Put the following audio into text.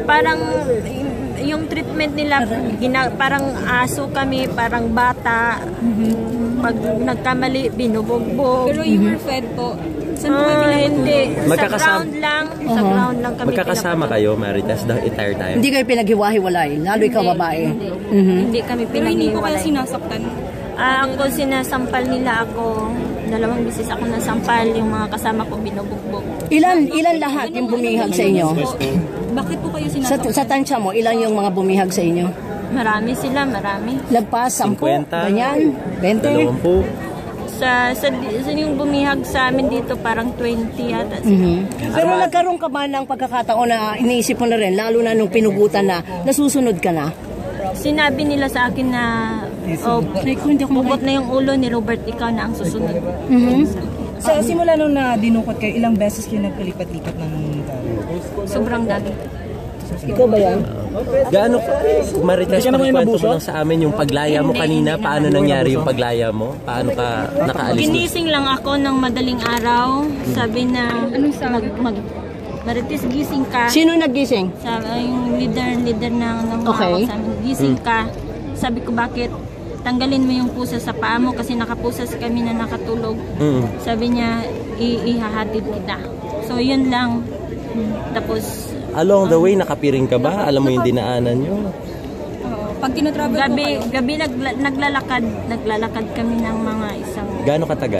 parang yung treatment nila, parang aso kami, parang bata. Pag nagkamali, binubugbog. Pero you were fed po. Saan po kayo hindi. Sa ground lang. Sa ground lang kami. Magkakasama kayo, Marites, the entire time? Hindi kayo pinaghiwa-hiwalay, lalo ikaw babae. Hindi kami Pero hindi po kayo pinaghiwalay. sinasaktan. Ako, sinasampal nila ako. 2 beses ako nasampal. Yung mga kasama ko, binubugbog. Ilan lahat yung bumihag sa inyo? Bakit po kayo sinasaktan? Sa tansya mo, ilan yung mga bumihag sa inyo? Marami sila, marami. Lagpas, 10, 50, ganyan, 20. 20. Sa yung bumihag sa amin dito, parang 20 yata. Pero nagkaroon ka ba ng pagkakataon na iniisip mo na rin, lalo na nung pinugutan na, nasusunod ka na? Sinabi nila sa akin na bugot na yung ulo ni Robert, ikaw na ang susunod. Sa simula nung na dinukot kayo, ilang beses kayo nagkalipat-lipat ng Sobrang dami. Ikaw ba yan? Gaano, Marites, pagkwento mo lang sa amin yung paglaya mo kanina, paano nangyari yung paglaya mo? Paano ka nakaalis? Ginising lang ako ng madaling araw. Sabi na, Marites, gising ka. Sino nagising? Yung leader ng mga Okay. sa amin, gising ka. Sabi ko, bakit? Tanggalin mo yung pusa sa paa mo kasi nakapusas kami na nakatulog. Sabi niya, ihahatid kita. So, yun lang. Tapos, Along the way, nakapiring ka ba? Alam mo yung dinaanan nyo? Pag tinatravel po kayo, gabi naglalakad kami ng mga isang Gaano katagal?